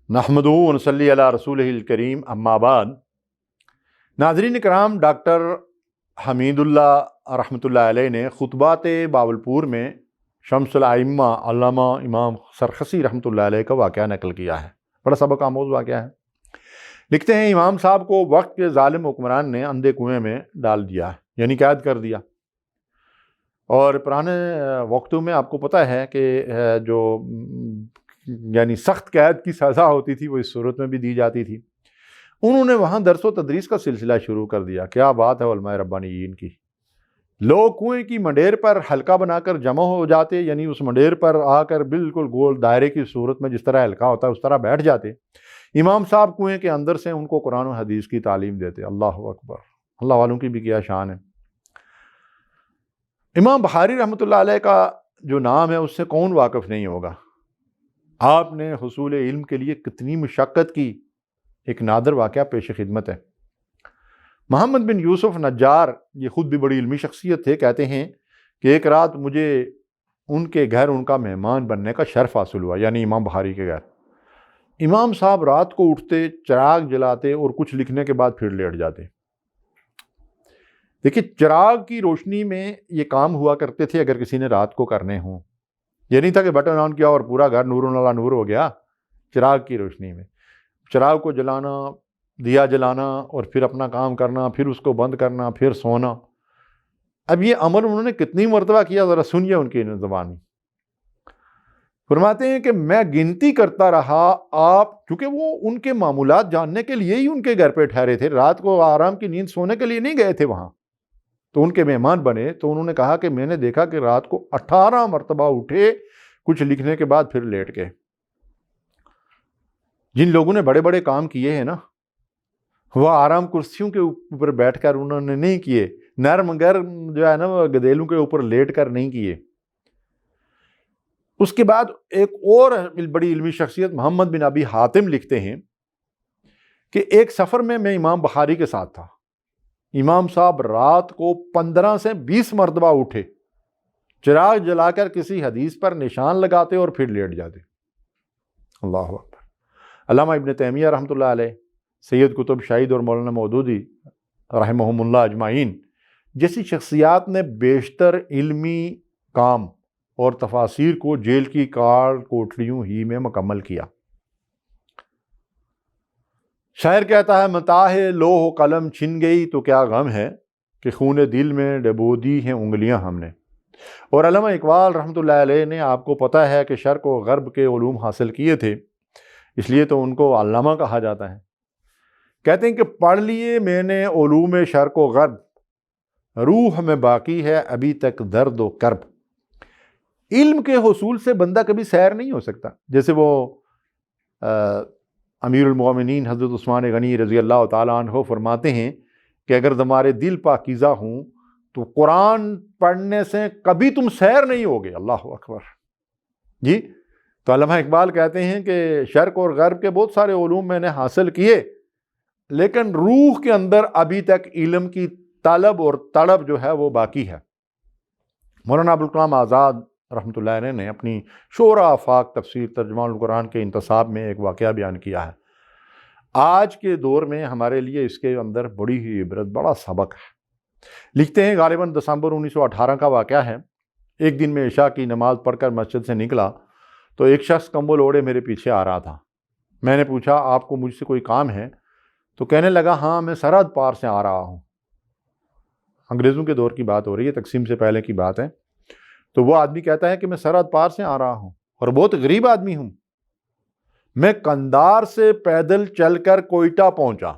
نحمدہ و نصلی علی رسولہ الکریم، اما بعد۔ ناظرین کرام، ڈاکٹر حمید اللہ رحمۃ اللہ علیہ نے خطبات باولپور میں شمس الائمہ علامہ امام سرخسی رحمۃ اللہ علیہ کا واقعہ نقل کیا ہے۔ بڑا سبق آموز واقعہ ہے۔ لکھتے ہیں، امام صاحب کو وقت کے ظالم حکمران نے اندھے کنویں میں ڈال دیا، یعنی قید کر دیا۔ اور پرانے وقتوں میں آپ کو پتہ ہے کہ جو یعنی سخت قید کی سزا ہوتی تھی وہ اس صورت میں بھی دی جاتی تھی۔ انہوں نے وہاں درس و تدریس کا سلسلہ شروع کر دیا۔ کیا بات ہے علماء ربانیین کی! لوگ کنویں کی منڈیر پر حلقہ بنا کر جمع ہو جاتے، یعنی اس منڈیر پر آ کر بالکل گول دائرے کی صورت میں جس طرح حلقہ ہوتا ہے اس طرح بیٹھ جاتے۔ امام صاحب کنویں کے اندر سے ان کو قرآن و حدیث کی تعلیم دیتے۔ اللہ اکبر! اللہ والوں کی بھی کیا شان ہے۔ امام بخاری رحمۃ اللہ علیہ کا جو نام ہے اس سے کون واقف نہیں ہوگا؟ آپ نے حصول علم کے لیے کتنی مشقت کی، ایک نادر واقعہ پیش خدمت ہے۔ محمد بن یوسف نجار، یہ خود بھی بڑی علمی شخصیت تھے، کہتے ہیں کہ ایک رات مجھے ان کے گھر ان کا مہمان بننے کا شرف حاصل ہوا، یعنی امام بخاری کے گھر۔ امام صاحب رات کو اٹھتے، چراغ جلاتے اور کچھ لکھنے کے بعد پھر لیٹ جاتے۔ دیکھیے، چراغ کی روشنی میں یہ کام ہوا کرتے تھے اگر کسی نے رات کو کرنے ہوں۔ یہ نہیں تھا کہ بٹن آن کیا اور پورا گھر نور علی نور ہو گیا۔ چراغ کی روشنی میں چراغ کو جلانا، دیا جلانا اور پھر اپنا کام کرنا، پھر اس کو بند کرنا، پھر سونا۔ اب یہ عمل انہوں نے کتنی مرتبہ کیا، ذرا سنیے ان کی زبانی۔ فرماتے ہیں کہ میں گنتی کرتا رہا، آپ چونکہ وہ ان کے معمولات جاننے کے لیے ہی ان کے گھر پہ ٹھہرے تھے، رات کو آرام کی نیند سونے کے لیے نہیں گئے تھے وہاں، تو ان کے مہمان بنے۔ تو انہوں نے کہا کہ میں نے دیکھا کہ رات کو 18 مرتبہ اٹھے، کچھ لکھنے کے بعد پھر لیٹ گئے۔ جن لوگوں نے بڑے بڑے کام کیے ہیں نا، وہ آرام کرسیوں کے اوپر بیٹھ کر انہوں نے نہیں کیے، نرم گرم جو ہے نا وہ گدیلوں کے اوپر لیٹ کر نہیں کیے۔ اس کے بعد ایک اور بڑی علمی شخصیت محمد بن ابی حاتم لکھتے ہیں کہ ایک سفر میں امام بخاری کے ساتھ تھا۔ امام صاحب رات کو 15 سے 20 مرتبہ اٹھے، چراغ جلا کر کسی حدیث پر نشان لگاتے اور پھر لیٹ جاتے۔ اللہ اکبر! علامہ ابن تیمیہ رحمۃ اللہ علیہ، سید قطب شہید اور مولانا مودودی رحمہم اللہ اجمعین جیسی شخصیات نے بیشتر علمی کام اور تفاسیر کو جیل کی کار کوٹڑیوں ہی میں مکمل کیا۔ شاعر کہتا ہے، متاح لوح و قلم چھن گئی تو کیا غم ہے، کہ خون دل میں ڈبو دی ہیں انگلیاں ہم نے۔ اور علامہ اقبال رحمۃ اللہ علیہ نے، آپ کو پتہ ہے کہ شرق و غرب کے علوم حاصل کیے تھے، اس لیے تو ان کو علامہ کہا جاتا ہے۔ کہتے ہیں کہ پڑھ لیے میں نے علوم شرق و غرب، روح میں باقی ہے ابھی تک درد و کرب۔ علم کے حصول سے بندہ کبھی سیر نہیں ہو سکتا، جیسے وہ امیر المومنین حضرت عثمان غنی رضی اللہ تعالیٰ عنہ فرماتے ہیں کہ اگر تمہارے دل پاکیزہ ہوں تو قرآن پڑھنے سے کبھی تم سیر نہیں ہوگے۔ اللہ اکبر! جی، تو علامہ اقبال کہتے ہیں کہ شرق اور غرب کے بہت سارے علوم میں نے حاصل کیے، لیکن روح کے اندر ابھی تک علم کی طلب اور تڑب جو ہے وہ باقی ہے۔ مولانا ابوالکلام آزاد رحمۃ اللہ علیہ نے اپنی شعراء آفاق تفسیر ترجمہ القرآن کے انتصاب میں ایک واقعہ بیان کیا ہے۔ آج کے دور میں ہمارے لیے اس کے اندر بڑی ہی عبرت، بڑا سبق ہے۔ لکھتے ہیں، غالباً دسمبر 1918 کا واقعہ ہے۔ ایک دن میں عشاء کی نماز پڑھ کر مسجد سے نکلا تو ایک شخص کمبل اوڑھے میرے پیچھے آ رہا تھا۔ میں نے پوچھا، آپ کو مجھ سے کوئی کام ہے؟ تو کہنے لگا، ہاں میں سرحد پار سے آ رہا ہوں۔ انگریزوں کے دور کی بات ہو رہی ہے، تقسیم سے پہلے کی بات ہے۔ تو وہ آدمی کہتا ہے کہ میں سرحد پار سے آ رہا ہوں اور بہت غریب آدمی ہوں۔ میں قندار سے پیدل چل کر کوئٹہ پہنچا،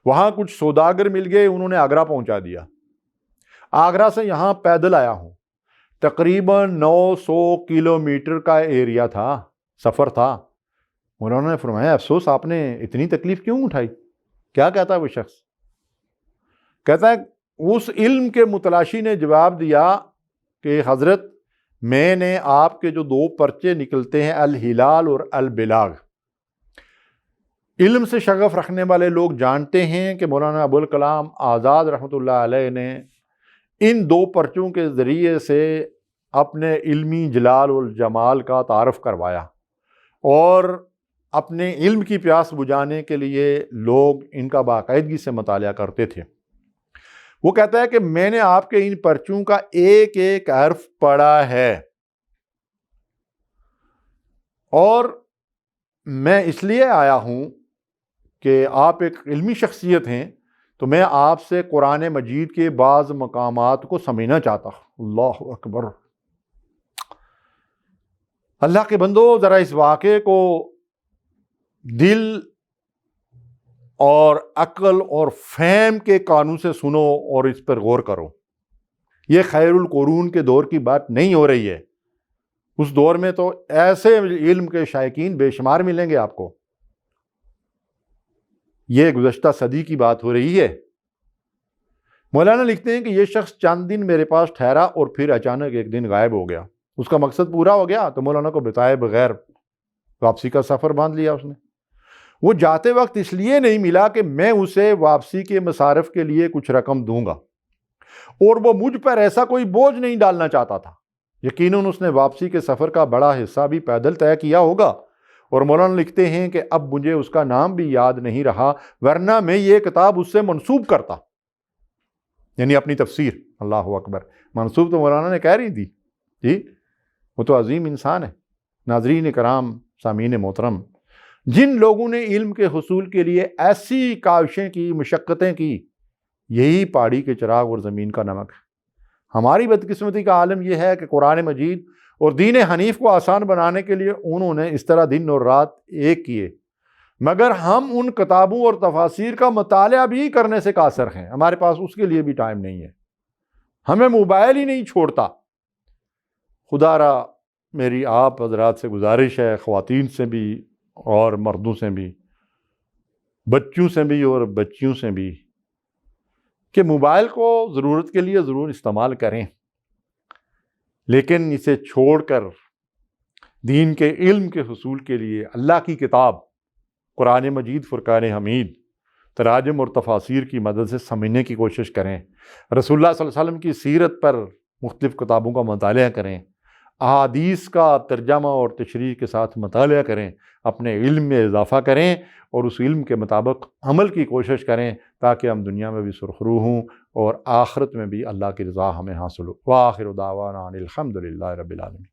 وہاں کچھ سوداگر مل گئے، انہوں نے آگرہ پہنچا دیا۔ آگرہ سے یہاں پیدل آیا ہوں، تقریباً 900 کلومیٹر کا ایریا تھا، سفر تھا۔ مولانا نے فرمایا، افسوس آپ نے اتنی تکلیف کیوں اٹھائی؟ کیا کہتا ہے وہ شخص؟ کہتا ہے، اس علم کے متلاشی نے جواب دیا کہ حضرت، میں نے آپ کے جو 2 پرچے نکلتے ہیں، الہلال اور البلاغ، علم سے شغف رکھنے والے لوگ جانتے ہیں کہ مولانا ابوالکلام آزاد رحمۃ اللہ علیہ نے ان 2 پرچوں کے ذریعے سے اپنے علمی جلال والجمال کا تعارف کروایا اور اپنے علم کی پیاس بجھانے کے لیے لوگ ان کا باقاعدگی سے مطالعہ کرتے تھے۔ وہ کہتا ہے کہ میں نے آپ کے ان پرچوں کا ایک ایک حرف پڑھا ہے، اور میں اس لیے آیا ہوں کہ آپ ایک علمی شخصیت ہیں، تو میں آپ سے قرآن مجید کے بعض مقامات کو سمجھنا چاہتا ہوں۔ اللہ اکبر! اللہ کے بندو، ذرا اس واقعے کو دل اور عقل اور فہم کے قانون سے سنو اور اس پر غور کرو۔ یہ خیر القرون کے دور کی بات نہیں ہو رہی ہے۔ اس دور میں تو ایسے علم کے شائقین بے شمار ملیں گے آپ کو۔ یہ گزشتہ صدی کی بات ہو رہی ہے۔ مولانا لکھتے ہیں کہ یہ شخص چند دن میرے پاس ٹھہرا اور پھر اچانک ایک دن غائب ہو گیا۔ اس کا مقصد پورا ہو گیا تو مولانا کو بتائے بغیر واپسی کا سفر باندھ لیا اس نے۔ وہ جاتے وقت اس لیے نہیں ملا کہ میں اسے واپسی کے مصارف کے لیے کچھ رقم دوں گا، اور وہ مجھ پر ایسا کوئی بوجھ نہیں ڈالنا چاہتا تھا۔ یقیناً اس نے واپسی کے سفر کا بڑا حصہ بھی پیدل طے کیا ہوگا، اور مولانا لکھتے ہیں کہ اب مجھے اس کا نام بھی یاد نہیں رہا، ورنہ میں یہ کتاب اس سے منسوب کرتا، یعنی اپنی تفسیر۔ اللہ اکبر! منسوب تو مولانا نے کہہ رہی تھی جی، وہ تو عظیم انسان ہے۔ ناظرین کرام، سامعین محترم، جن لوگوں نے علم کے حصول کے لیے ایسی کاوشیں کی، مشقتیں کی، یہی پہاڑی کے چراغ اور زمین کا نمک ہے۔ ہماری بدقسمتی کا عالم یہ ہے کہ قرآن مجید اور دین حنیف کو آسان بنانے کے لیے انہوں نے اس طرح دن اور رات ایک کیے، مگر ہم ان کتابوں اور تفاسیر کا مطالعہ بھی کرنے سے قاصر ہیں۔ ہمارے پاس اس کے لیے بھی ٹائم نہیں ہے، ہمیں موبائل ہی نہیں چھوڑتا۔ خدا را میری آپ حضرات سے گزارش ہے، خواتین سے بھی اور مردوں سے بھی، بچوں سے بھی اور بچیوں سے بھی، کہ موبائل کو ضرورت کے لیے ضرور استعمال کریں، لیکن اسے چھوڑ کر دین کے علم کے حصول کے لیے اللہ کی کتاب قرآن مجید، فرقان حمید، تراجم اور تفاسیر کی مدد سے سمجھنے کی کوشش کریں۔ رسول اللہ صلی اللہ علیہ وسلم کی سیرت پر مختلف کتابوں کا مطالعہ کریں، احادیث کا ترجمہ اور تشریح کے ساتھ مطالعہ کریں، اپنے علم میں اضافہ کریں اور اس علم کے مطابق عمل کی کوشش کریں، تاکہ ہم دنیا میں بھی سرخرو ہوں اور آخرت میں بھی اللہ کی رضا ہمیں حاصل ہو۔ وآخر دعوانا ان الحمد للہ رب العالمین۔